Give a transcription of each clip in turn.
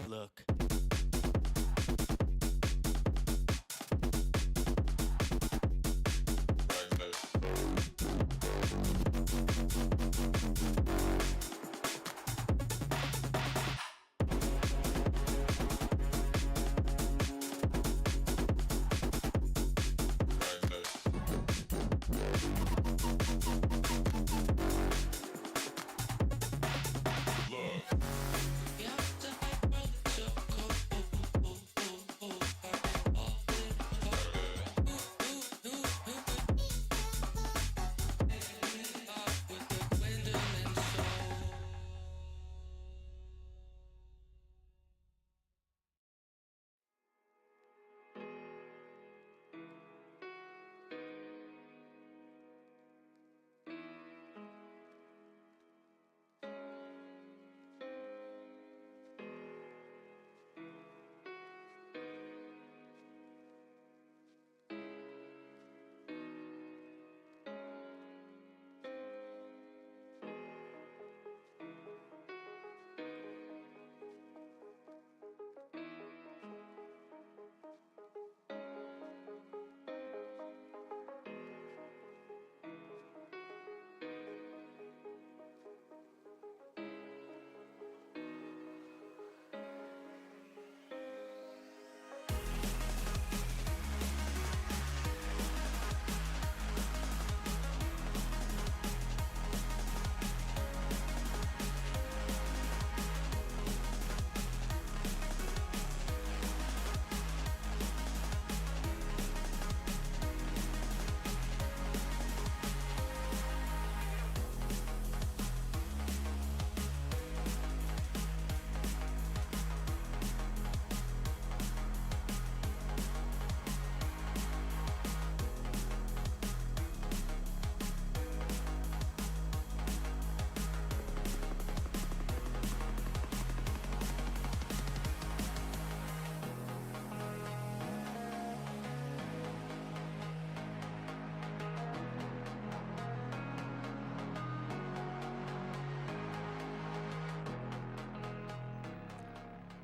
Look.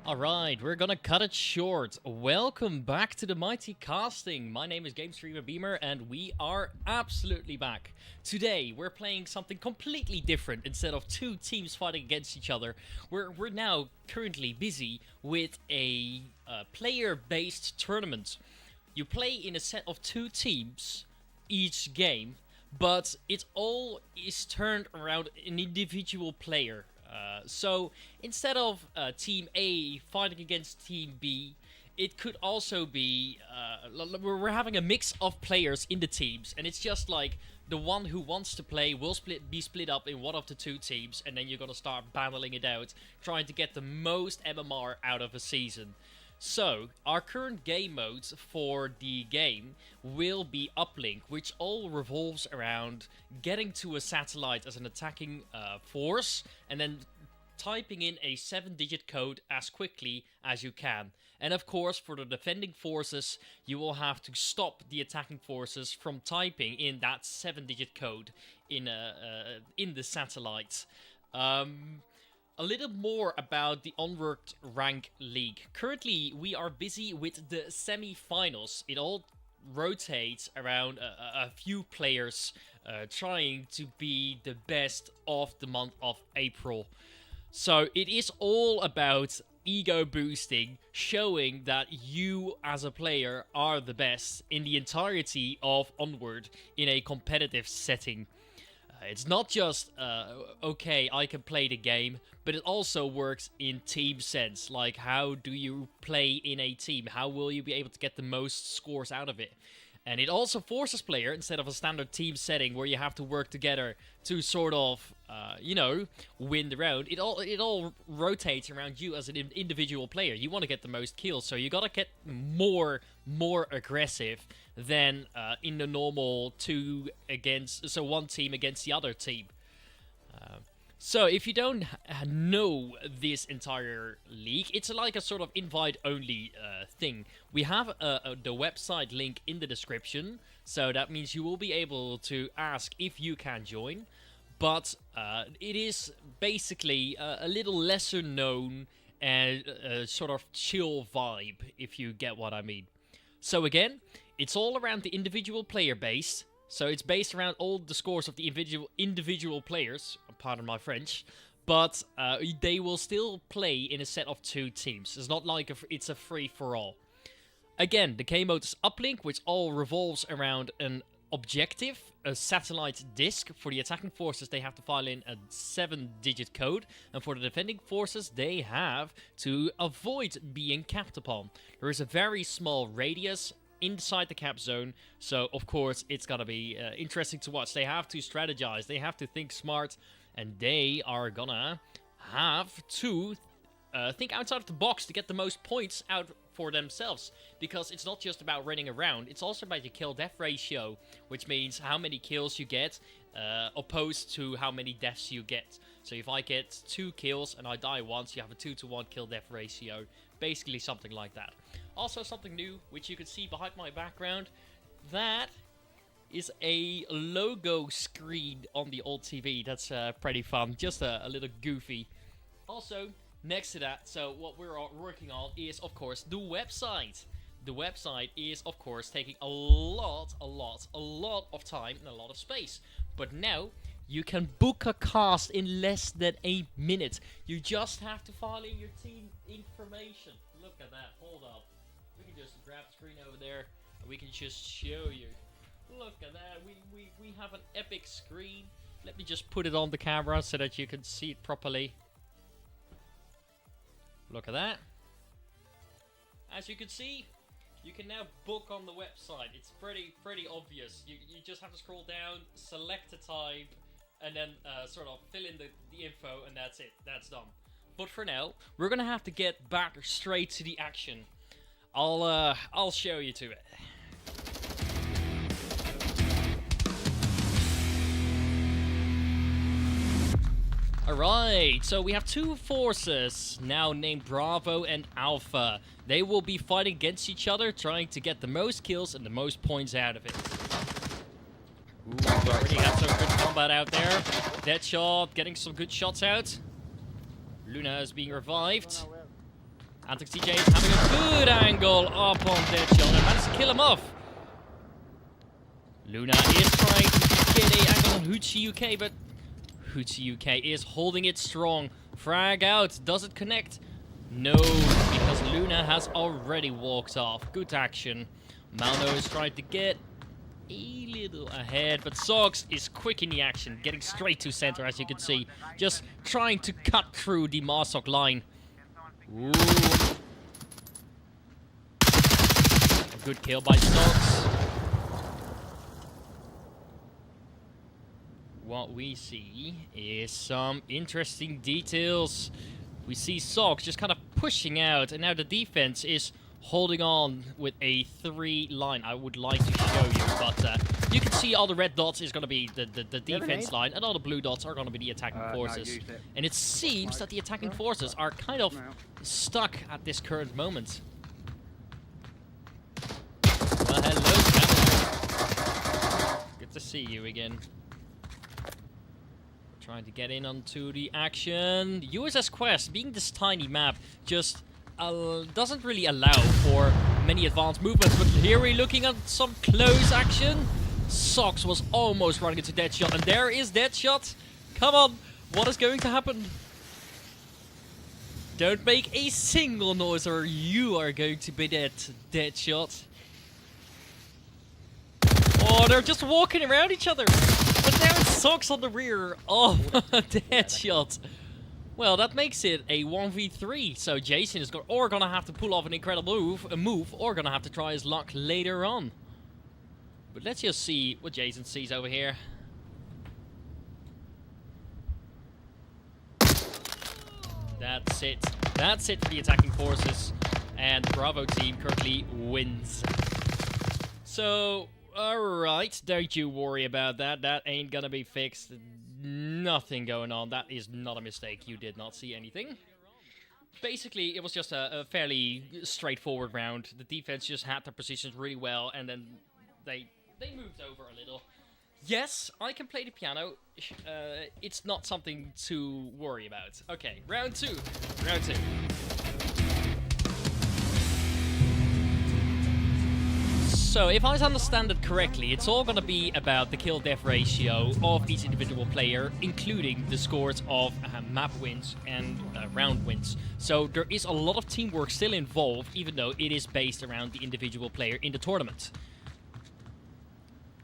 Alright, we're gonna cut it short. Welcome back to the Mighty Casting. My name is Game Streamer Beamer and we are absolutely back. Today we're playing something completely different. Instead of two teams fighting against each other, we're now currently busy with a player-based tournament. You play in a set of two teams each game, but it all is turned around an individual player. So instead of Team A fighting against Team B, it could also be we're having a mix of players in the teams, and it's just like the one who wants to play will be split up in one of the two teams, and then you're gonna start battling it out, trying to get the most MMR out of a season. So, our current game modes for the game will be Uplink, which all revolves around getting to a satellite as an attacking force, and then typing in a 7-digit code as quickly as you can. And of course, for the defending forces, you will have to stop the attacking forces from typing in that 7-digit code in the satellite. A little more about the Onward Rank League. Currently, we are busy with the semi-finals. It all rotates around a few players trying to be the best of the month of April. So it is all about ego boosting, showing that you as a player are the best in the entirety of Onward in a competitive setting. It's not just, okay, I can play the game, but it also works in team sense. Like, how do you play in a team? How will you be able to get the most scores out of it? And it also forces player, instead of a standard team setting where you have to work together to sort of, win the round, it all rotates around you as an individual player. You want to get the most kills, so you gotta get more aggressive than in the normal one team against the other team. So if you don't know this entire league, it's like a sort of invite-only thing. We have the website link in the description, so that means you will be able to ask if you can join. but it is basically a little lesser known and sort of chill vibe, if you get what I mean. So again, it's all around the individual player base. So it's based around all the scores of the individual players, pardon my French, but they will still play in a set of 2 teams. It's not like it's a free-for-all. Again, the game mode is uplink, which all revolves around an objective, a satellite disk. For the attacking forces, they have to file in a 7-digit code, and for the defending forces, they have to avoid being capped upon. There is a very small radius inside the cap zone, so of course it's gonna be interesting to watch. They have to strategize, they have to think smart, and they are gonna have to think outside of the box to get the most points out for themselves, because it's not just about running around, it's also about your kill-death ratio, which means how many kills you get opposed to how many deaths you get. So if I get 2 kills and I die once, you have a 2-to-1 kill-death ratio, basically something like that. Also something new, which you can see behind my background, that is a logo screen on the old TV. That's pretty fun, just a little goofy. Also, next to that, so what we're working on is, of course, the website. The website is, of course, taking a lot of time and a lot of space. But now, you can book a cast in less than a minute. You just have to file in your team information. Look at that, hold up. We can just grab the screen over there, and we can just show you. Look at that, we have an epic screen. Let me just put it on the camera so that you can see it properly. Look at that. As you can see, you can now book on the website. It's pretty obvious. You just have to scroll down, select a type, and then sort of fill in the info, and that's it. That's done. But for now, we're gonna have to get back straight to the action. I'll show you to it. Alright, so we have 2 forces, now named Bravo and Alpha. They will be fighting against each other, trying to get the most kills and the most points out of it. Ooh, we already have some good combat out there. Deadshot, getting some good shots out. Luna is being revived. Antic CJ is having a good angle up on Deadshot and managed to kill him off. Luna is trying to get an angle on Hoochie UK, but Hoochie UK is holding it strong. Frag out. Does it connect? No, because Luna has already walked off. Good action. Malno is trying to get a little ahead, but Sox is quick in the action, getting straight to center, as you can see. Just trying to cut through the Marsok line. Ooh. A good kill by Sox. What we see is some interesting details. We see Sox just kind of pushing out, and now the defense is holding on with a 3 line. I would like to show you, but you can see all the red dots is going to be the defense line, and all the blue dots are going to be the attacking forces. And it seems that the attacking forces are kind of stuck at this current moment. Well, hello, Cameron. Good to see you again. Trying to get in onto the action. USS Quest, being this tiny map, just doesn't really allow for many advanced movements. But here we're looking at some close action. Sox was almost running into Deadshot, and there is Deadshot. Come on, what is going to happen? Don't make a single noise or you are going to be dead, Deadshot. Oh, they're just walking around each other. But now it's Sox on the rear. Oh, Deadshot. Well, that makes it a 1v3. So Jason is gonna have to pull off an incredible move, or gonna have to try his luck later on. But let's just see what Jason sees over here. That's it. That's it for the attacking forces. And the Bravo team currently wins. So, alright, don't you worry about that. That ain't gonna be fixed. Nothing going on. That is not a mistake. You did not see anything. Basically, it was just a fairly straightforward round. The defense just had their positions really well, and then they moved over a little. Yes, I can play the piano. It's not something to worry about. Okay, round two. Round two. So, if I understand it correctly, it's all gonna be about the kill-death ratio of each individual player, including the scores of map wins and round wins. So, there is a lot of teamwork still involved, even though it is based around the individual player in the tournament.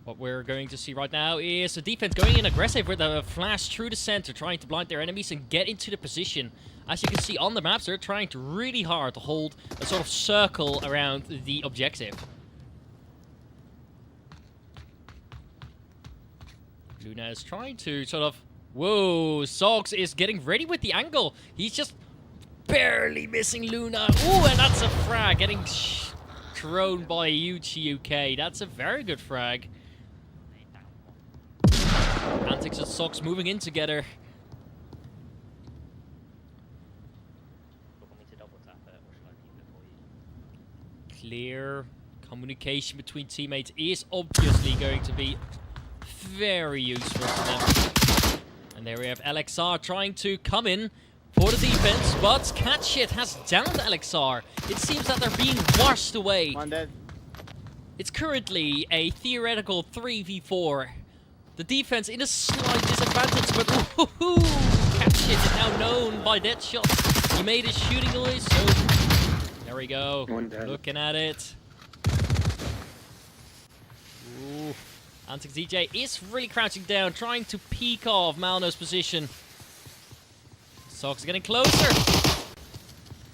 What we're going to see right now is the defense going in aggressive with a flash through the center, trying to blind their enemies and get into the position. As you can see on the maps, they're trying to really hard to hold a sort of circle around the objective. Luna is trying to sort of... Whoa, Sogs is getting ready with the angle. He's just barely missing Luna. Ooh, and that's a frag. Getting thrown by huge UK. That's a very good frag. Antics and Sogs moving in together. Clear communication between teammates is obviously going to be very useful to them. And there we have LXR trying to come in for the defense, but Catch It has downed LXR. It seems that they're being washed away. One dead. It's currently a theoretical 3v4. The defense in a slight disadvantage, but Catch It is now known by Deadshot. He made his shooting noise, so there we go. Looking at it. Ooh. Antics DJ is really crouching down, trying to peek off Malno's position. Sox is getting closer.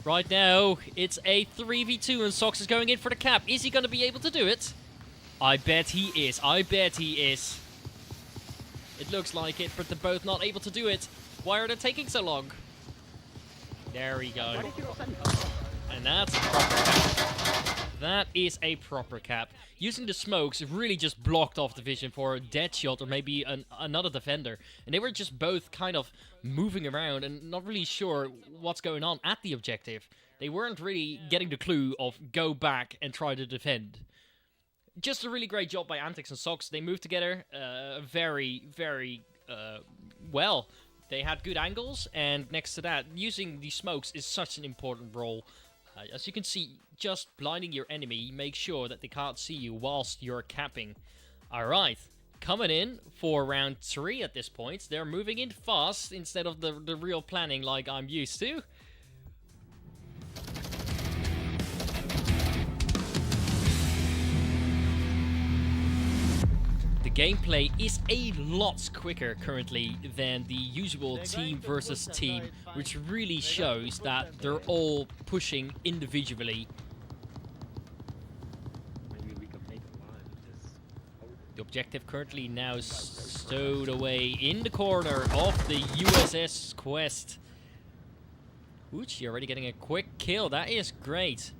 Right now, it's a 3v2 and Sox is going in for the cap. Is he going to be able to do it? I bet he is. I bet he is. It looks like it, but they're both not able to do it. Why are they taking so long? There we go. And that's a proper cap. That is a proper cap. Using the smokes really just blocked off the vision for a Deadshot or maybe another defender. And they were just both kind of moving around and not really sure what's going on at the objective. They weren't really getting the clue of go back and try to defend. Just a really great job by Antics and Sox. They moved together very, very well. They had good angles, and next to that, using the smokes is such an important role. As you can see, just blinding your enemy, make sure that they can't see you whilst you're capping. Alright, coming in for round 3 at this point. They're moving in fast instead of the real planning like I'm used to. The gameplay is a lot quicker currently than the usual team versus team, which really shows that they're all pushing individually. The objective currently now stowed away in the corner of the USS Quest. Uchi already getting a quick kill. That is great.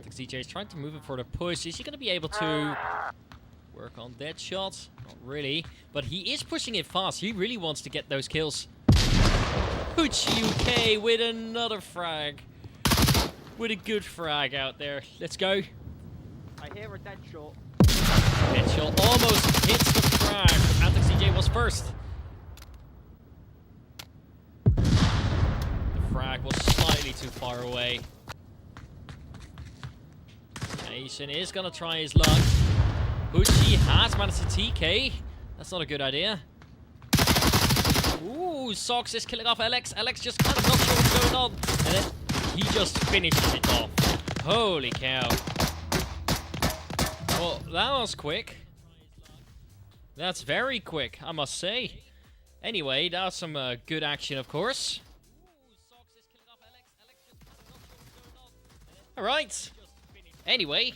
DJ is trying to move him for the push. Is he going to be able to work on Deadshot? Not really. But he is pushing it fast. He really wants to get those kills. Hooch UK with another frag. With a good frag out there. Let's go. I hear a Deadshot. Deadshot almost hits the frag. Antics DJ was first. The frag was slightly too far away. Nation is gonna try his luck. Uchi has managed to TK. That's not a good idea. Ooh, Sox is killing off Alex. Alex just kind of not sure what's going on. And then he just finishes it off. Holy cow. Well, that was quick. That's very quick, I must say. Anyway, that was some good action, of course. Alright. Anyway,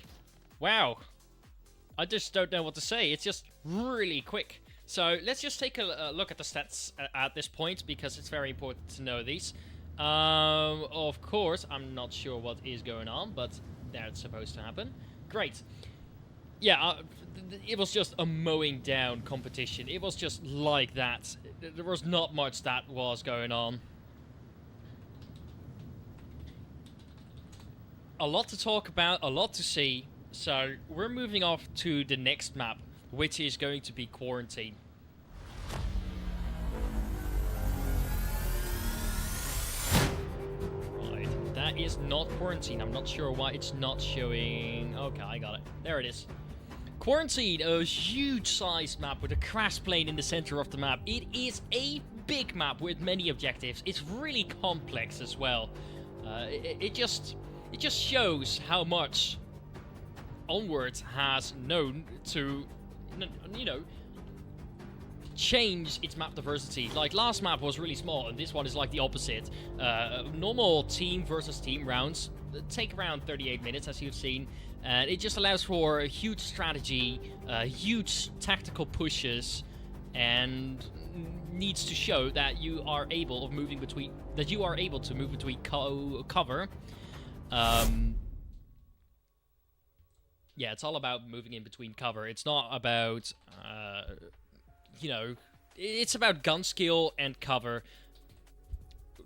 wow. I just don't know what to say. It's just really quick. So let's just take a look at the stats at this point, because it's very important to know these. Of course, I'm not sure what is going on, but that's supposed to happen. Great. Yeah, it was just a mowing down competition. It was just like that. There was not much that was going on. A lot to talk about, a lot to see. So we're moving off to the next map, which is going to be Quarantine. Right, that is not Quarantine. I'm not sure why it's not showing. Okay, I got it. There it is. Quarantine, a huge-sized map with a crash plane in the center of the map. It is a big map with many objectives. It's really complex as well. It just shows how much Onward has known to, you know, change its map diversity. Like, last map was really small, and this one is like the opposite. Normal team versus team rounds take around 38 minutes, as you've seen, and it just allows for a huge strategy, huge tactical pushes, and needs to show that you are able to move between cover. Yeah, it's all about moving in between cover. It's not about, you know, it's about gun skill and cover.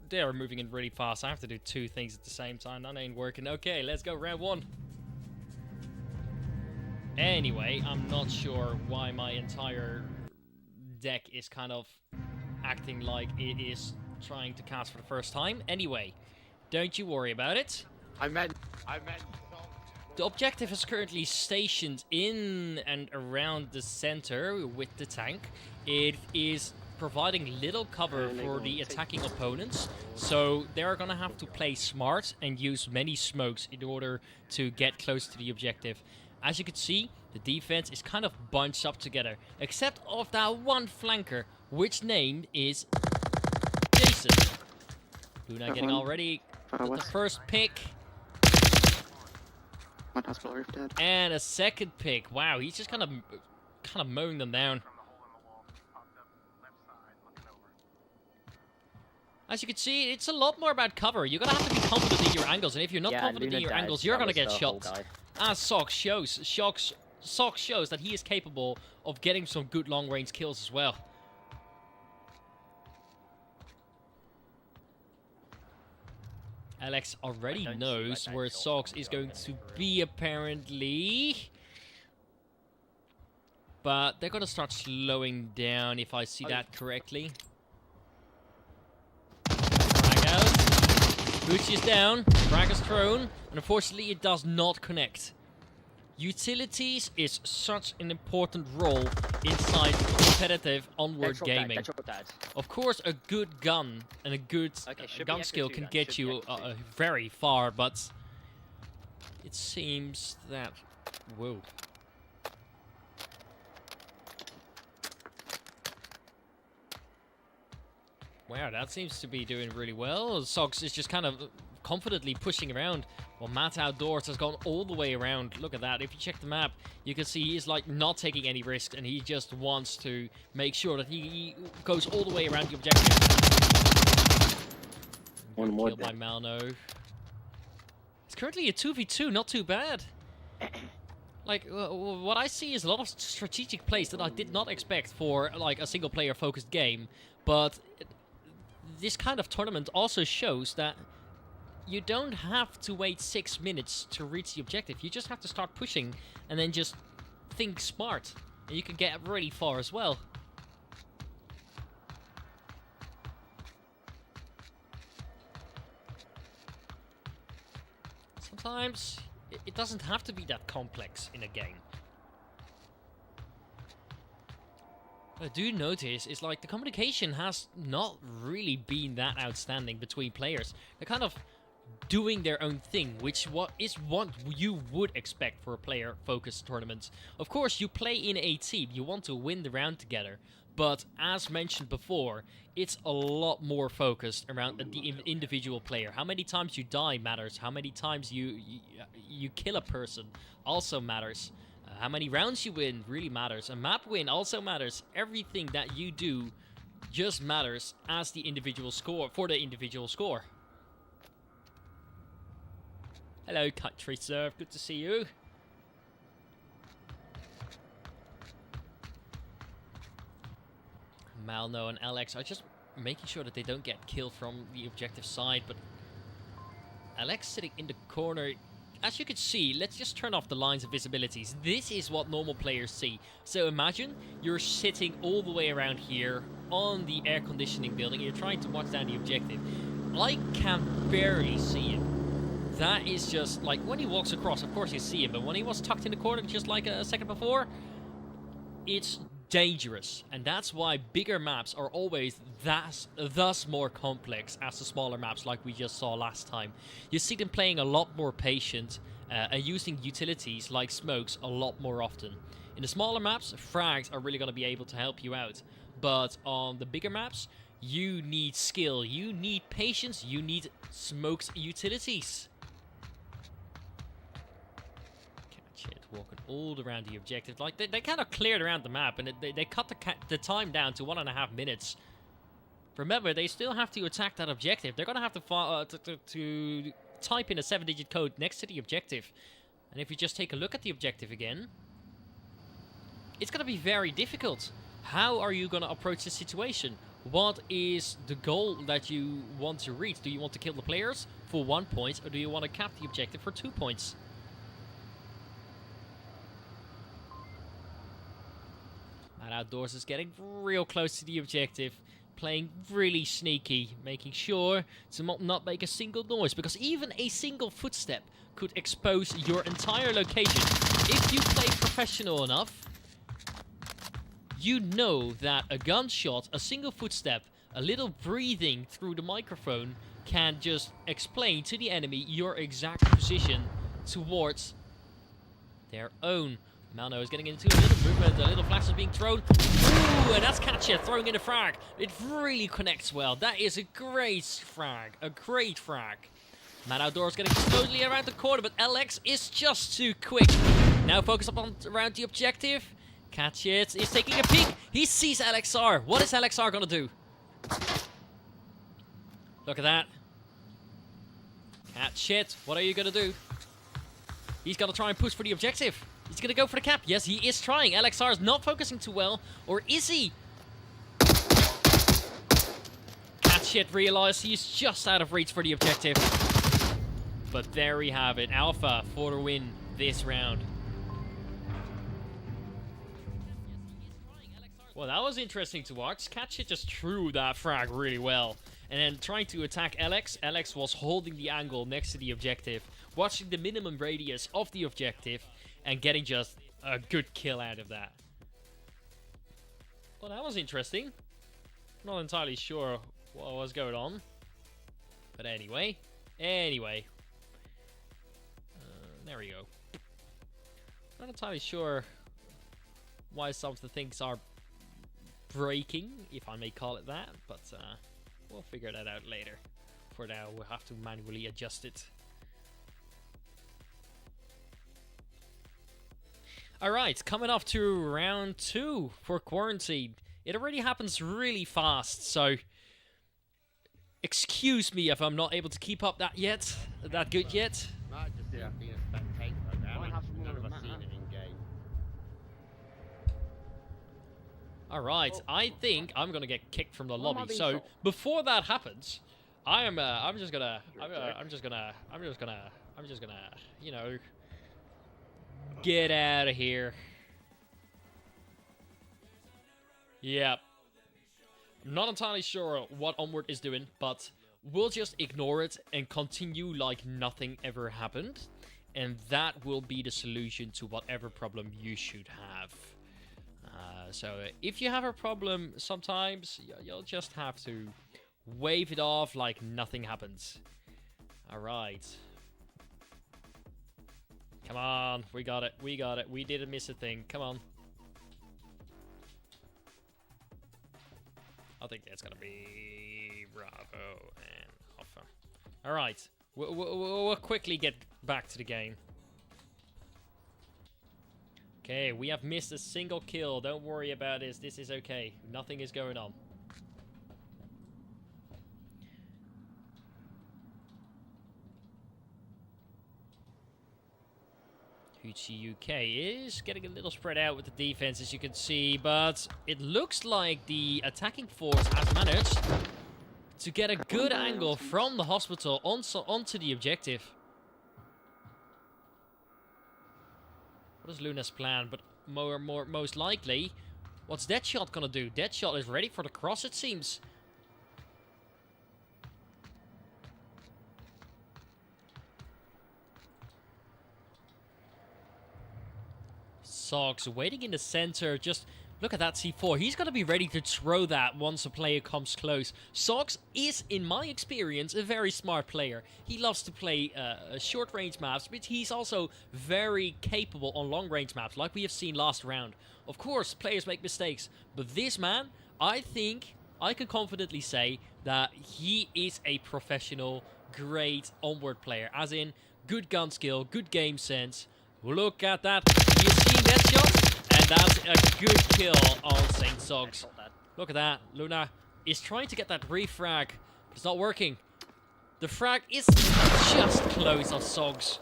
They are moving in really fast. I have to do two things at the same time. That ain't working. Okay, let's go round one. Anyway, I'm not sure why my entire deck is kind of acting like it is trying to cast for the first time. Anyway, don't you worry about it. I meant. The objective is currently stationed in and around the center with the tank. It is providing little cover for the attacking opponents, so they're gonna have to play smart and use many smokes in order to get close to the objective. As you can see, the defense is kind of bunched up together, except of that one flanker, which name is Jason. Luna getting already with the first pick. And a second pick. Wow, he's just kind of mowing them down. As you can see, it's a lot more about cover. You're gonna have to be confident in your angles, and if you're not confident in your angles, you're gonna get shot. As Sox shows, Sox shows that he is capable of getting some good long-range kills as well. Alex already knows where Sox is going to be, apparently. But they're going to start slowing down, if I see that correctly. Frag out. Gucci is down. Frag is thrown. And unfortunately, it does not connect. Utilities is such an important role inside competitive Onward gaming. Of course, a good gun and a good gun skill can get you very far, but it seems that... Whoa. Wow, that seems to be doing really well. Sox is just kind of confidently pushing around. Well, Matt Outdoors has gone all the way around. Look at that. If you check the map, you can see he's like not taking any risks, and he just wants to make sure that he goes all the way around the objective. One more killed by Malno. It's currently a 2v2, not too bad. Like, what I see is a lot of strategic plays that I did not expect for like a single player focused game, but this kind of tournament also shows that you don't have to wait 6 minutes to reach the objective. You just have to start pushing and then just think smart. And you can get really far as well. Sometimes it doesn't have to be that complex in a game. What I do notice is like the communication has not really been that outstanding between players. They're kind of doing their own thing, which is what you would expect for a player-focused tournament. Of course, you play in a team, you want to win the round together, but as mentioned before, it's a lot more focused around the individual player. How many times you die matters, how many times you kill a person also matters. How many rounds you win really matters. A map win also matters. Everything that you do just matters as the individual score, for the individual score. Hello, Country Serve. Good to see you. Malno and Alex are just making sure that they don't get killed from the objective side, but Alex sitting in the corner as you can see, let's just turn off the lines of visibilities. This is what normal players see. So imagine you're sitting all the way around here on the air conditioning building. And you're trying to watch down the objective. I can barely see him. That is just like when he walks across, of course you see him. But when he was tucked in the corner just like a second before, it's dangerous. And that's why bigger maps are always thus more complex as the smaller maps like we just saw last time. You see them playing a lot more patient and using utilities like smokes a lot more often. In the smaller maps, frags are really going to be able to help you out. But on the bigger maps, you need skill, you need patience, you need smokes utilities. Walking all around the objective. Like, they kind of cleared around the map, and they cut the time down to 1.5 minutes. Remember, they still have to attack that objective. They're going to have to type in a 7-digit code next to the objective. And if you just take a look at the objective again, it's going to be very difficult. How are you going to approach this situation? What is the goal that you want to reach? Do you want to kill the players for 1 point, or do you want to cap the objective for 2 points? And Outdoors is getting real close to the objective, playing really sneaky, making sure to not make a single noise, because even a single footstep could expose your entire location. If you play professional enough, you know that a gunshot, a single footstep, a little breathing through the microphone can just explain to the enemy your exact position towards their own. Malno is getting into a little movement, a little flash is being thrown. Ooh, and that's Katja throwing in a frag. It really connects well. That is a great frag. A great frag. Man Outdoors getting slowly around the corner, but LX is just too quick. Now focus up on around the objective. Katja is taking a peek. He sees LXR. What is LXR gonna do? Look at that. Katja, what are you gonna do? He's gonna try and push for the objective. He's going to go for the cap. Yes, he is trying. LXR is not focusing too well. Or is he? Catshit realized he's just out of reach for the objective. But there we have it. Alpha for the win this round. Well, that was interesting to watch. Catshit just threw that frag really well. And then trying to attack LX. LX was holding the angle next to the objective. Watching the minimum radius of the objective. And getting just a good kill out of that. Well, that was interesting. Not entirely sure what was going on. But anyway. There we go. Not entirely sure why some of the things are breaking, if I may call it that. But we'll figure that out later. For now, we'll have to manually adjust it. Alright, coming off to round 2 for Quarantine. It already happens really fast, so excuse me if I'm not able to keep up that good yet. Might just be a spectator. Might have some more None of than us that. seen it in game. Alright, I think I'm gonna get kicked from the Why am I lobby. being So shot? before that happens, I'm just gonna, you know, get out of here. Yep. Not entirely sure what Onward is doing, but we'll just ignore it and continue like nothing ever happened. And that will be the solution to whatever problem you should have. So if you have a problem, sometimes you'll just have to wave it off like nothing happens. Alright. Come on, we got it, we didn't miss a thing, come on. I think that's gonna be Bravo and Alpha. Alright, we'll quickly get back to the game. Okay, we have missed a single kill, don't worry about this, this is okay, nothing is going on. Hoochie UK is getting a little spread out with the defense, as you can see, but it looks like the attacking force has managed to get a good angle from the hospital onto the objective. What is Luna's plan? But most likely, what's Deadshot gonna do? Deadshot is ready for the cross, it seems. Sogs waiting in the center. Just look at that C4. He's going to be ready to throw that once a player comes close. Sogs is, in my experience, a very smart player. He loves to play short-range maps, but he's also very capable on long-range maps, like we have seen last round. Of course, players make mistakes, but this man, I think I can confidently say that he is a professional, great Onward player. As in, good gun skill, good game sense. Look at that. You see that shot? And that's a good kill on St. Sogs. Look at that. Luna is trying to get that refrag, but it's not working. The frag is just close of Sogs.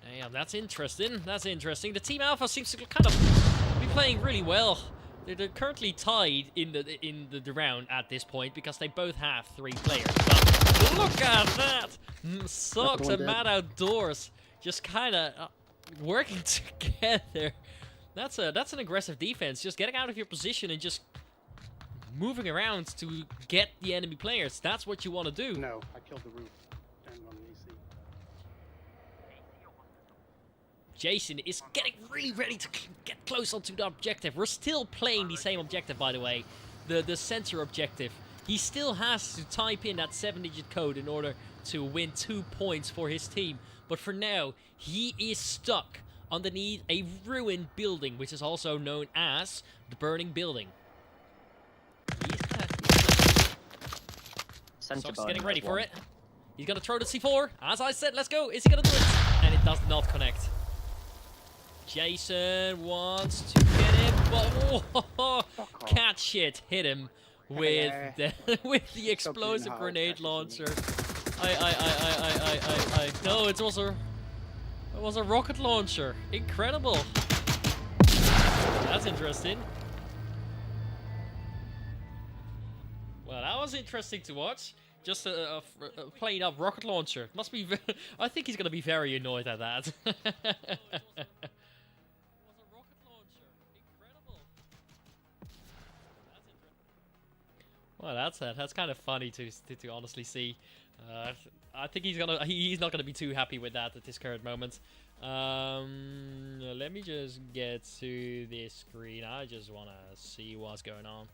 Damn, that's interesting. That's interesting. The Team Alpha seems to kind of be playing really well. They're currently tied in the round at this point because they both have 3 players. But look at that! Sogs and Mad Outdoors just kind of working together. That's an aggressive defense. Just getting out of your position and just moving around to get the enemy players. That's what you want to do. No, I killed the roof and on the AC. Jason is getting really ready to get close onto the objective. We're still playing the same objective, by the way. The center objective. He still has to type in that 7-digit code in order to win 2 points for his team. But for now, he is stuck underneath a ruined building, which is also known as the Burning Building. Sock's getting ready for it. He's going to throw the C4. As I said, let's go. Is he going to do it? And it does not connect. Jason wants to get him, but catch it, hit him with the explosive grenade launcher. No, it was a rocket launcher. Incredible. That's interesting. Well, that was interesting to watch. Just a plain up rocket launcher. Must be. I think he's gonna be very annoyed at that. Well, that's kind of funny to honestly see. I think he's not gonna be too happy with that at this current moment. Let me just get to this screen. I just wanna see what's going on.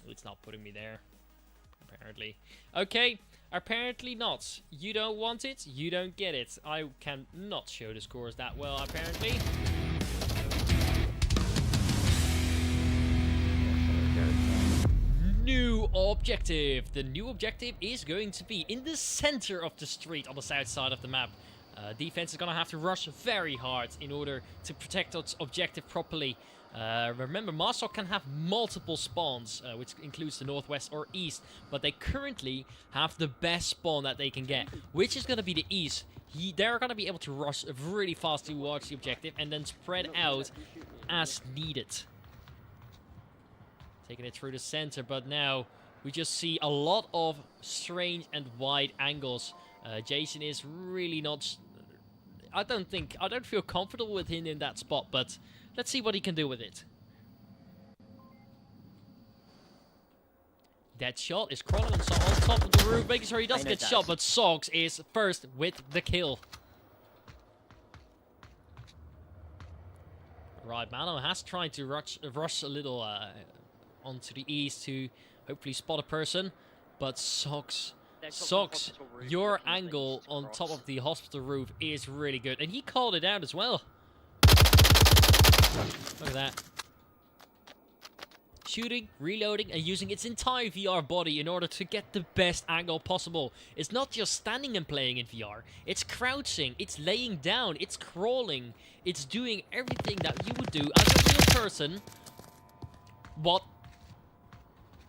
It's not putting me there, apparently. Okay, apparently not. You don't want it, you don't get it. I can not show the scores that well, apparently. New objective. The new objective is going to be in the center of the street on the south side of the map. Defense is going to have to rush very hard in order to protect its objective properly. Remember, Marsok can have multiple spawns, which includes the northwest or east, but they currently have the best spawn that they can get, which is going to be the east. They're going to be able to rush really fast towards the objective and then spread out as needed. Taking it through the center, but now we just see a lot of strange and wide angles. Jason is really not... I don't feel comfortable with him in that spot, but let's see what he can do with it. Deadshot is crawling on top of the roof, making sure he doesn't get shot, but Sogs is first with the kill. Right, Mano has tried to rush a little onto the east to hopefully spot a person, but Sogs, your angle on top of the hospital roof is really good, and he called it out as well. Look at that. Shooting, reloading, and using its entire VR body in order to get the best angle possible. It's not just standing and playing in VR. It's crouching, it's laying down, it's crawling. It's doing everything that you would do as a real person. What?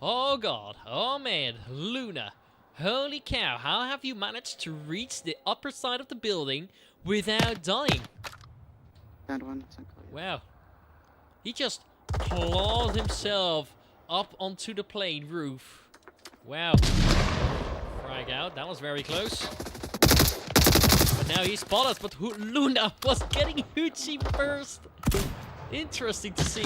Oh god, oh man, Luna. Holy cow, how have you managed to reach the upper side of the building without dying? Wow. He just clawed himself up onto the plane roof. Wow. frag out. That was very close. But now he's spotted, but Luna was getting Hoochie first. Interesting to see.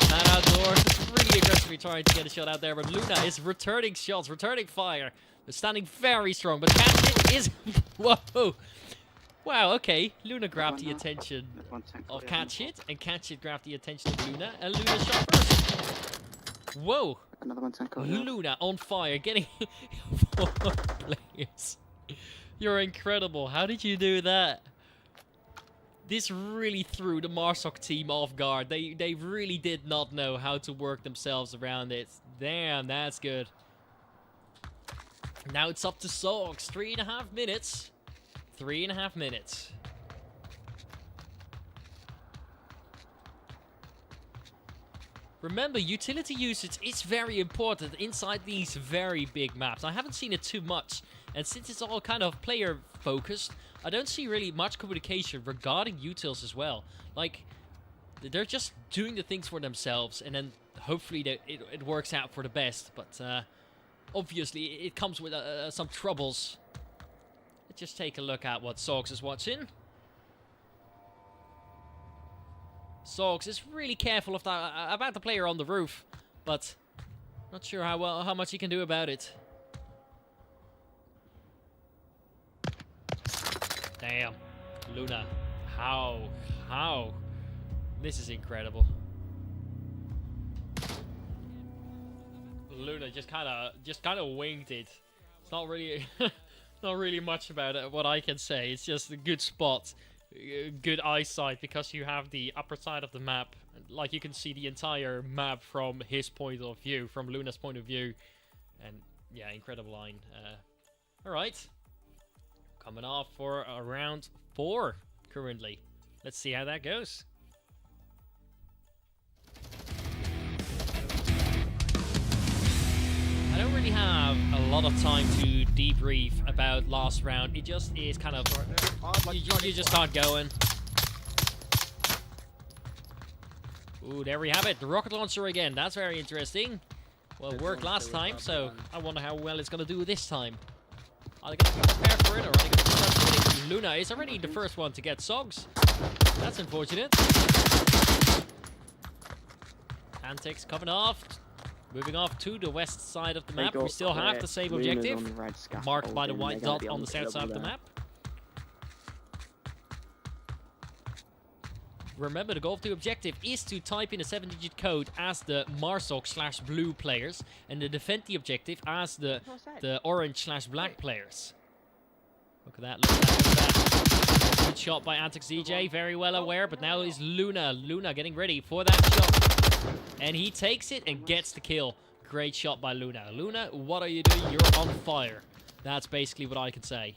Man outdoors is really aggressively trying to get a shot out there, but Luna is returning shots, returning fire. They're standing very strong, but Catchit is... Whoa! Wow, okay. Luna grabbed the attention of Catchit, and Catchit grabbed the attention of Luna, and Luna shot first. Whoa! Another one tank. Luna on fire, getting 4 players. You're incredible. How did you do that? This really threw the Marsoc team off guard. They really did not know how to work themselves around it. Damn, that's good. Now it's up to Sogs. 3.5 minutes. 3.5 minutes. Remember, utility usage is very important inside these very big maps. I haven't seen it too much, and since it's all kind of player focused, I don't see really much communication regarding utils as well. Like, they're just doing the things for themselves, and then hopefully it works out for the best. But obviously it comes with some troubles. Let's just take a look at what Sogs is watching. Sogs is really careful of about the player on the roof, but not sure how much he can do about it. Damn, Luna, how? This is incredible. Luna just kind of winged it. It's not really, not really much about it. What I can say, it's just a good spot. Good eyesight, because you have the upper side of the map, like you can see the entire map from his point of view, from Luna's point of view, and yeah, incredible line. All right, coming off for round 4 currently. Let's see how that goes. I don't really have a lot of time to debrief about last round. It just is kind of... You just can't go in. Ooh, there we have it. The rocket launcher again. That's very interesting. Well, it worked last time, so I wonder how well it's going to do this time. Are they going to prepare for it, or are they going to start winning? Luna is already the first one to get Sogs. That's unfortunate. Antics coming off. Moving off to the west side of the map. We still have the same objective, marked by the white dot on the south side of the map. Remember, the goal of the objective is to type in a 7-digit code as the Marsoc/blue players, and to defend the objective as the orange/black players. Look at that, look at that, look at that. Good shot by Antics DJ, very well aware, but now is Luna. Luna getting ready for that shot. And he takes it and gets the kill. Great shot by Luna. Luna, what are you doing? You're on fire. That's basically what I can say.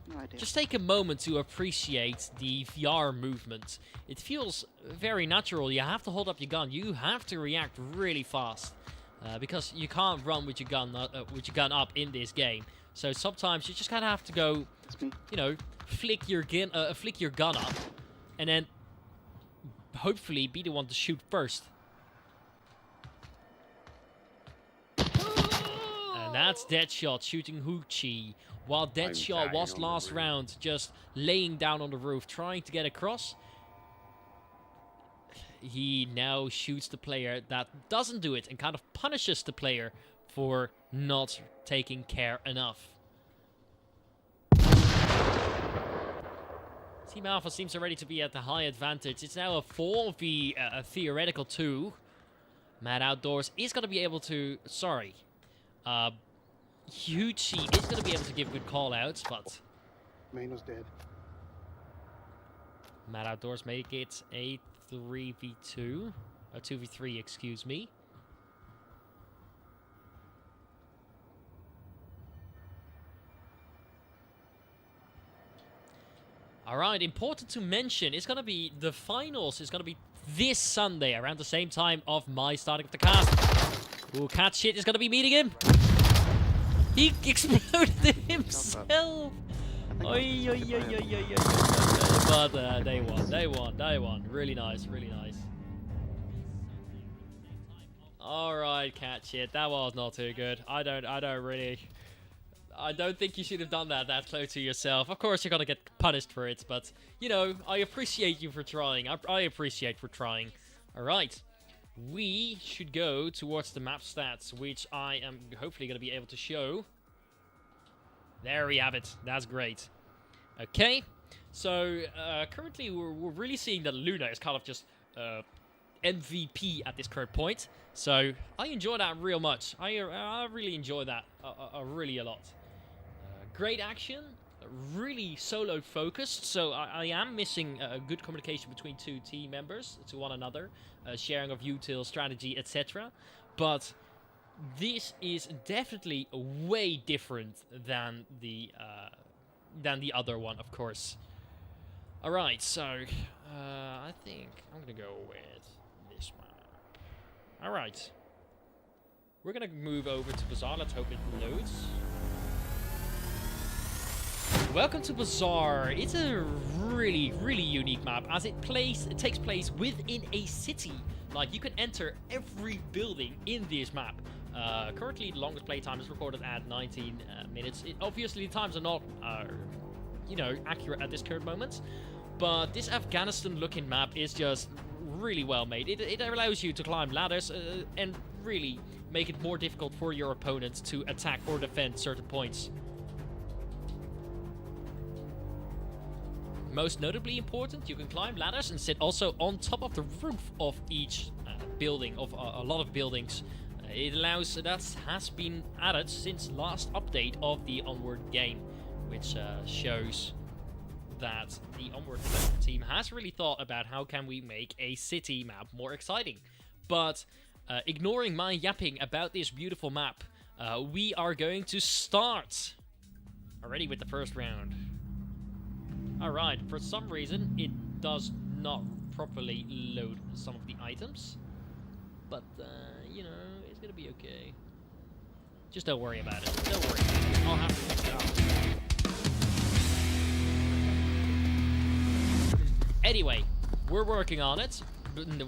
No idea. Just take a moment to appreciate the VR movement. It feels very natural. You have to hold up your gun. You have to react really fast. Because you can't run with your gun up in this game. So sometimes you just kind of have to go, you know, flick your gun up, and then hopefully be the one to shoot first. And that's Deadshot shooting Hoochie, while Deadshot was last round just laying down on the roof trying to get across. He now shoots the player that doesn't do it and kind of punishes the player for not taking care enough. Team Alpha seems already to be at the high advantage. It's now a 4v a theoretical 2. Mad Outdoors is going to be able to... Sorry. Hoochie is going to be able to give good call-outs, but... Main was dead. Mad Outdoors make it a 3v2. A 2v3, excuse me. Alright, important to mention, it's going to be the finals. It's going to be this Sunday, around the same time of my starting of the cast. Ooh, Catshit is going to be meeting him. He exploded himself. Oi, oi, oi, oi, oi, oi, oi. but they won. Really nice, really nice. All right, cat shit. That was not too good. I don't think you should have done that close to yourself. Of course, you're gonna get punished for it, but you know, I appreciate you for trying. I appreciate for trying. All right, we should go towards the map stats, which I am hopefully gonna be able to show. There we have it. That's great. Okay, so currently we're really seeing that Luna is kind of just MVP at this current point. So I enjoy that real much. I really enjoy that really a lot. Great action, really solo focused. So I am missing a good communication between two team members to one another, sharing of util, strategy, etc. But this is definitely way different than the other one, of course. All right, so I think I'm gonna go with this one. All right, we're gonna move over to Bazaar. Let's hope it loads. Welcome to Bazaar. It's a really, really unique map as it takes place within a city. Like, you can enter every building in this map. Currently, the longest playtime is recorded at 19 minutes. Obviously, the times are not, you know, accurate at this current moment. But this Afghanistan-looking map is just really well made. It allows you to climb ladders and really make it more difficult for your opponents to attack or defend certain points. Most notably important, you can climb ladders and sit also on top of the roof of each building, of a lot of buildings. It allows, that has been added since last update of the Onward game, which shows that the Onward development team has really thought about how can we make a city map more exciting. But ignoring my yapping about this beautiful map, we are going to start already with the first round. Alright, for some reason it does not properly load some of the items, but you know, it's gonna be okay. Just don't worry about it. Don't worry. I'll have to fix it out. Anyway, we're working on it.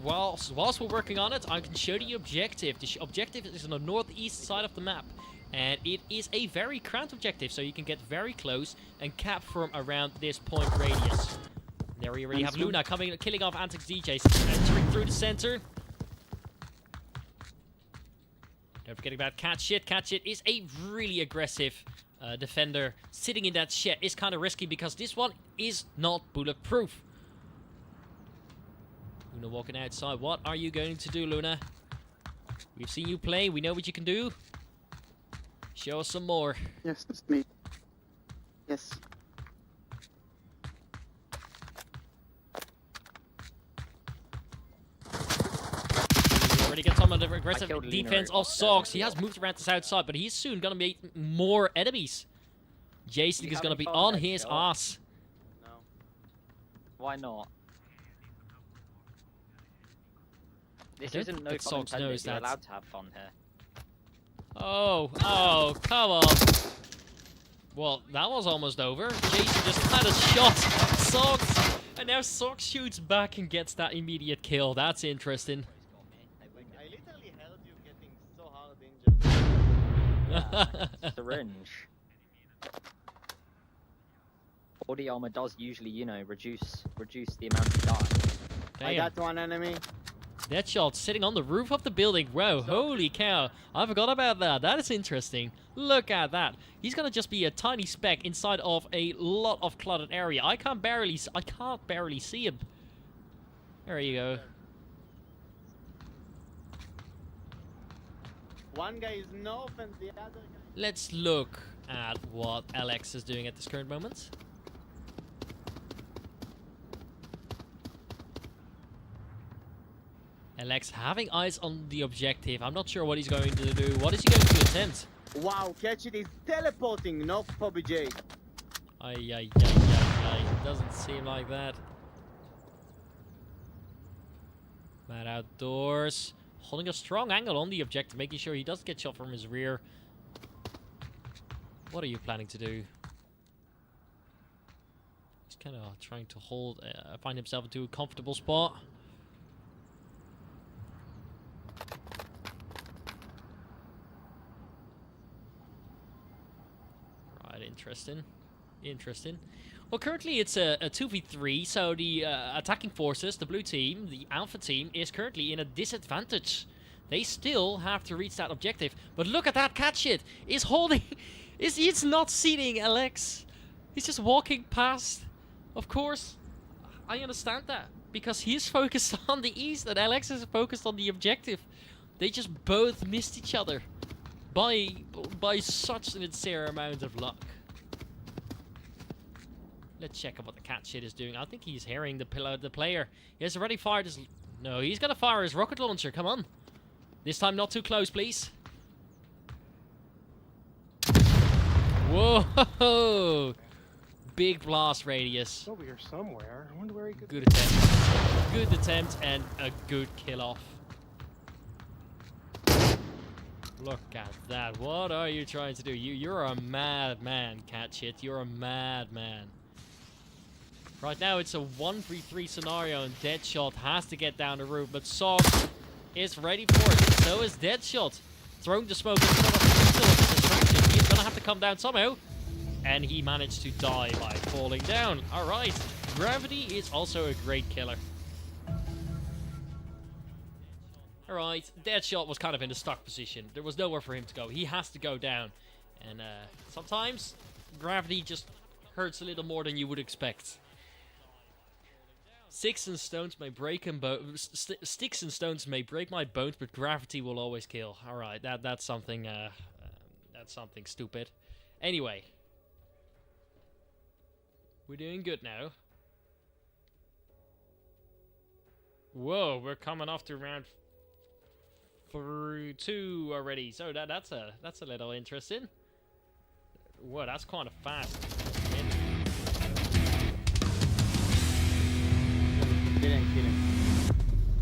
Whilst we're working on it, I can show the objective. The objective is on the northeast side of the map. And it is a very cramped objective, so you can get very close and cap from around this point radius. There we already have Luna killing off Antics DJs, entering through the center. Don't forget about Cat Shit. Cat Shit is a really aggressive defender. Sitting in that shed is kind of risky because this one is not bulletproof. Luna walking outside. What are you going to do, Luna? We've seen you play. We know what you can do. Show us some more. Yes, it's me. Yes. He's already got some of the aggressive defense of Socks. He has moved around to the south side, but he's soon gonna meet more enemies. Jason is gonna be on his ass. No. Why not? This isn't no fun intended. You're allowed to have fun here. Oh, come on. Well, that was almost over. Jason just had a shot. Socks. And now Socks shoots back and gets that immediate kill. That's interesting. I literally held you getting so hard injured. Yeah, syringe. Body armor does usually, you know, reduce the amount of die. Damn. I got one enemy. Deadshot sitting on the roof of the building. Wow, holy cow. I forgot about that. That is interesting. Look at that. He's gonna just be a tiny speck inside of a lot of cluttered area. I can't barely see him. There you go. One guy is north and the other guy... Let's look at what Alex is doing at this current moment. Alex having eyes on the objective. I'm not sure what he's going to do. What is he going to attempt? Wow, Catch It is teleporting north for BJ. Ay. Doesn't seem like that. Mad Outdoors. Holding a strong angle on the objective, making sure he doesn't get shot from his rear. What are you planning to do? He's kind of trying to find himself into a comfortable spot. Right, interesting. Well, currently it's a 2v3, so the attacking forces, the blue team, the alpha team, is currently in a disadvantage. They still have to reach that objective. But look at that cat shit! He's holding... He's not seeing Alex. He's just walking past. Of course, I understand that. Because he's focused on the east and Alex is focused on the objective. They just both missed each other. By such an insane amount of luck. Let's check out what the cat shit is doing. I think he's hearing the player. He has already fired his... No, he's gonna fire his rocket launcher. Come on. This time not too close, please. Whoa! Big blast radius. Over here somewhere. I wonder where he could. Good attempt. Good attempt and a good kill off. Look at that. What are you trying to do? You're a madman, cat shit. You're a madman. Right now it's a 1v3 scenario and Deadshot has to get down the roof, but Sauce is ready for it. So is Deadshot. Throwing the smoke is still a distraction. He's gonna have to come down somehow. And he managed to die by falling down. Alright. Gravity is also a great killer. Alright. Deadshot was kind of in a stuck position. There was nowhere for him to go. He has to go down. And sometimes gravity just hurts a little more than you would expect. Sticks and stones may break sticks and stones may break my bones, but gravity will always kill. All right, that's something stupid. Anyway, we're doing good now. Whoa, we're coming off to round 2 already. So that's a little interesting. Whoa, that's kind of fast.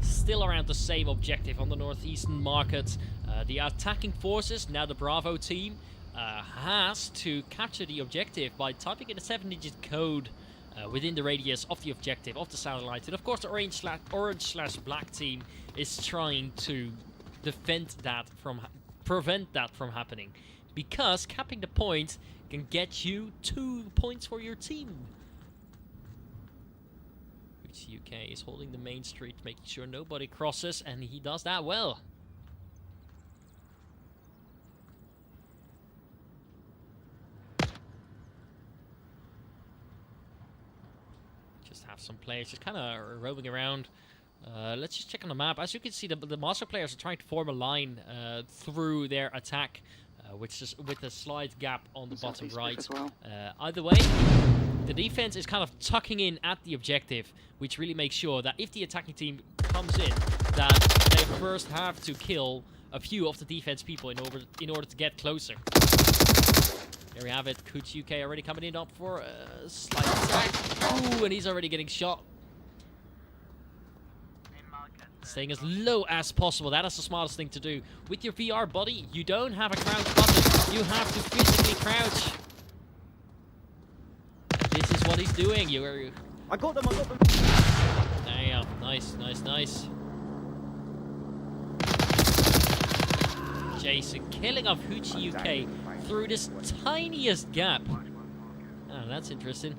Still around the same objective on the northeastern market. The attacking forces, now the Bravo team, has to capture the objective by typing in a 7-digit code within the radius of the objective, of the satellite. And of course the orange/black team is trying to prevent that from happening. Because capping the point can get you 2 points for your team. UK is holding the main street, making sure nobody crosses, and he does that well. Just have some players just kind of roaming around. Let's just check on the map. As you can see, the master players are trying to form a line through their attack, which is with a slight gap on the bottom right. Well. Either way, the defense is kind of tucking in at the objective, which really makes sure that if the attacking team comes in, that they first have to kill a few of the defense people in order to get closer. There we have it. Kuch UK already coming in up for a slight attack. Ooh, and he's already getting shot. Staying as low as possible. That is the smartest thing to do. With your VR body, you don't have a crouch button. You have to physically crouch. This is what he's doing. I got them. Damn. Nice. Jason killing off Hoochie UK through this tiniest gap. Oh, that's interesting.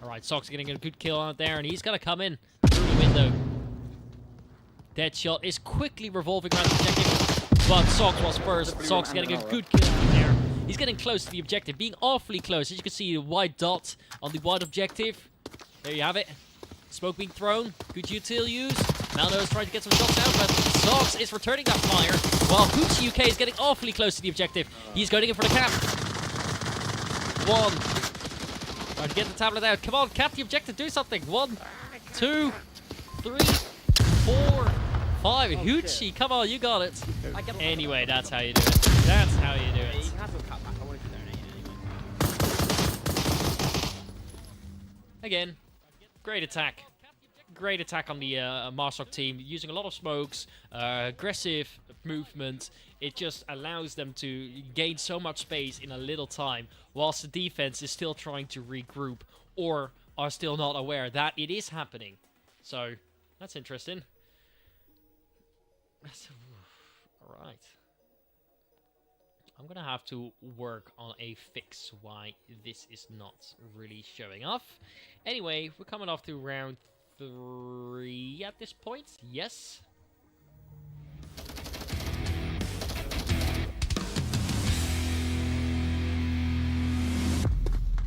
Alright, Sock's getting a good kill out there, and he's gonna come in through the window. Deadshot is quickly revolving around the objective, but Sock was first. Sock's getting a good kill out there. He's getting close to the objective, being awfully close. As you can see, the white dot on the white objective. There you have it. Smoke being thrown. Good util use. Maldo's trying to get some shots out, but Sox is returning that fire, while Hoochie UK is getting awfully close to the objective. He's going in for the cap. 1. Trying to get the tablet out. Come on, cap the objective. Do something. 1, 2, 3, 4, 5. Hoochie, come on, you got it. Anyway, that's how you do it. That's how you do it. Again, great attack. great attack on the Marsok team, using a lot of smokes, aggressive movement. It just allows them to gain so much space in a little time, whilst the defense is still trying to regroup or are still not aware that it is happening. So, that's interesting. Alright. I'm gonna have to work on a fix why this is not really showing off. Anyway, we're coming off to round 3 at this point. Yes.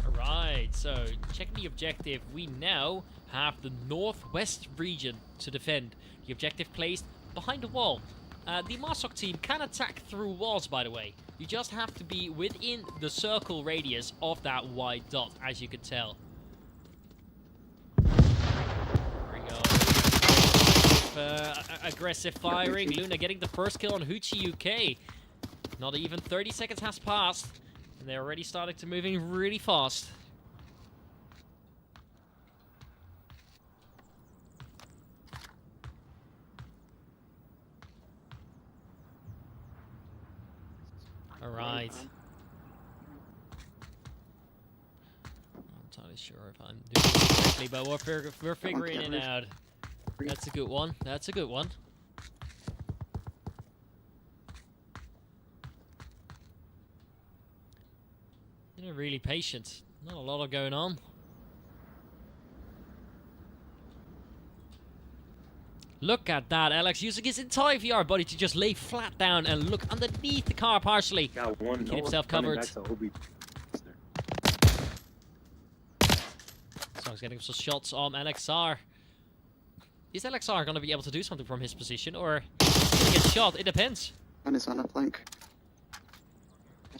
Alright, so checking the objective, we now have the northwest region to defend. The objective placed behind a wall. The Marsok team can attack through walls, by the way. You just have to be within the circle radius of that white dot, as you can tell. There we go. Aggressive firing. Luna getting the first kill on Hoochie UK. Not even 30 seconds has passed, and they're already starting to moving really fast. Alright. I'm not entirely sure if I'm doing it correctly, but we're figuring it out. That's a good one. That's a good one. They're really patient. Not a lot of going on. Look at that, Alex using his entire VR body to just lay flat down and look underneath the car partially. Got one. Keep himself covered. So he's getting some shots on LXR. Is LXR going to be able to do something from his position, or he get shot? It depends. One is on a flank.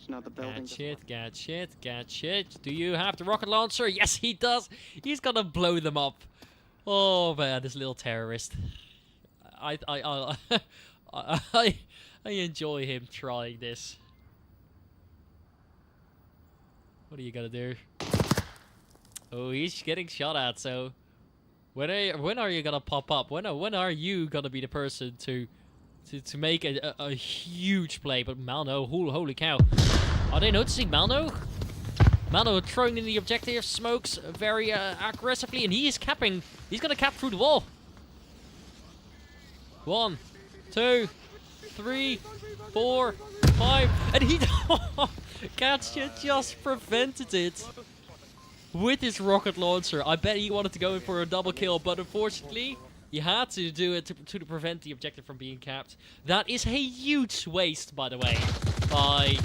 The building. Gadget. Do you have the rocket launcher? Yes, he does. He's gonna blow them up. Oh man, this little terrorist. I enjoy him trying this. What are you gonna do? Oh, he's getting shot at. So when are you gonna pop up? When are you gonna be the person to make a huge play? But Malno, holy cow. Are they noticing Malno? Malno throwing in the objective, smokes very aggressively, and he is capping. He's gonna cap through the wall. 1, 2, 3, 4, 5, and he Gadget just prevented it with his rocket launcher. I bet he wanted to go in for a double kill, but unfortunately, he had to do it to prevent the objective from being capped. That is a huge waste, by the way, by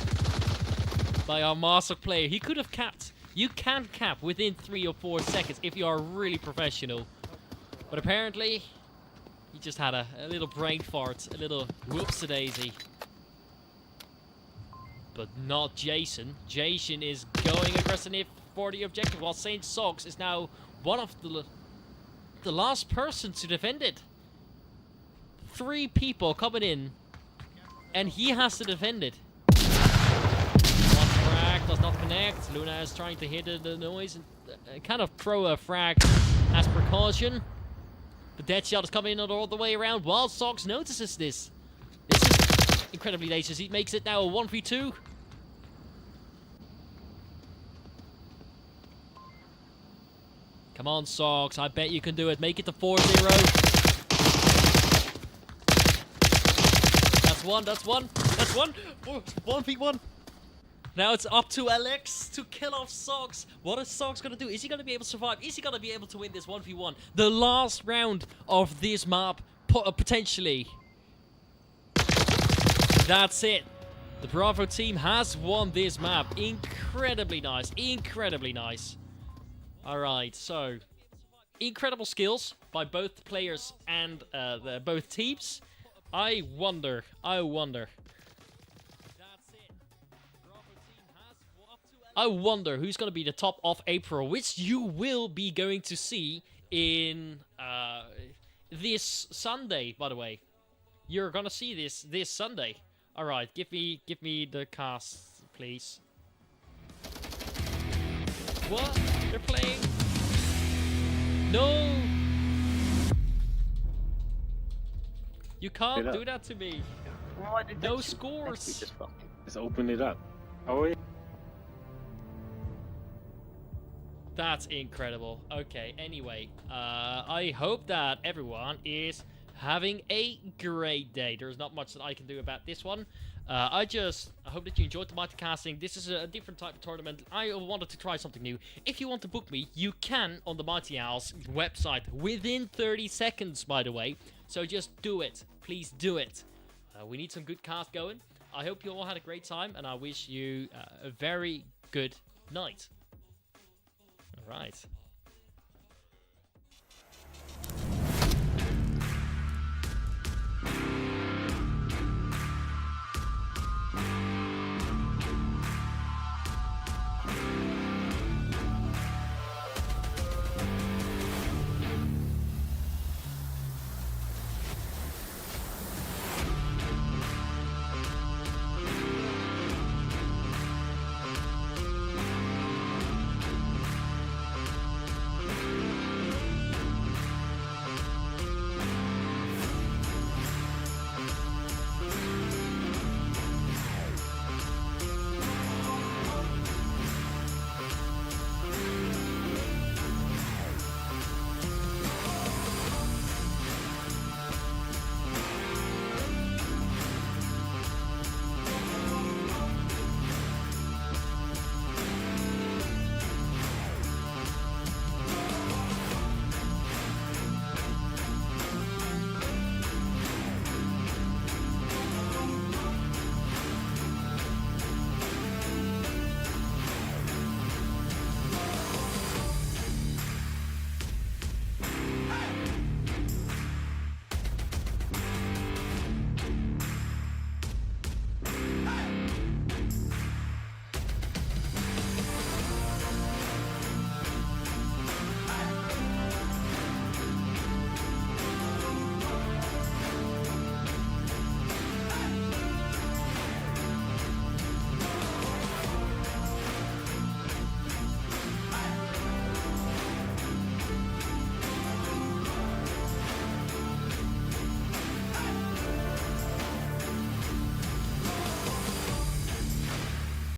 our Marsok player. He could have capped. You can cap within 3 or 4 seconds if you are really professional. But apparently, he just had a little brain fart, a little whoops-a-daisy. But not Jason. Jason is going aggressive for the objective, while Saint Sox is now one of the last person to defend it. 3 people coming in, and he has to defend it. One frag does not connect. Luna is trying to hit the noise and kind of throw a frag as precaution. The dead shot is coming in all the way around. While Sox notices this. This is incredibly dangerous. He makes it now a 1v2. Come on, Sox. I bet you can do it. Make it to 4-0. That's one. That's 1v1. Now it's up to Alex to kill off Sox. What is Sox going to do? Is he going to be able to survive? Is he going to be able to win this 1v1? The last round of this map, potentially. That's it. The Bravo team has won this map. Incredibly nice. Incredibly nice. Alright, so incredible skills by both players and both teams. I wonder. I wonder who's going to be the top of April, which you will be going to see in this Sunday, by the way. You're going to see this Sunday. Alright, give me the cast, please. What? They're playing? No! You can't up. do that to me. Oh, I did No that shit. scores. You just fucked. Just open it up. Oh yeah. That's incredible. Okay, anyway, I hope that everyone is having a great day. There's not much that I can do about this one. I hope that you enjoyed the Mighty Casting. This is a different type of tournament. I wanted to try something new. If you want to book me, you can on the Mighty Owls website within 30 seconds, by the way. So just do it. Please do it. We need some good cast going. I hope you all had a great time, and I wish you a very good night. All right.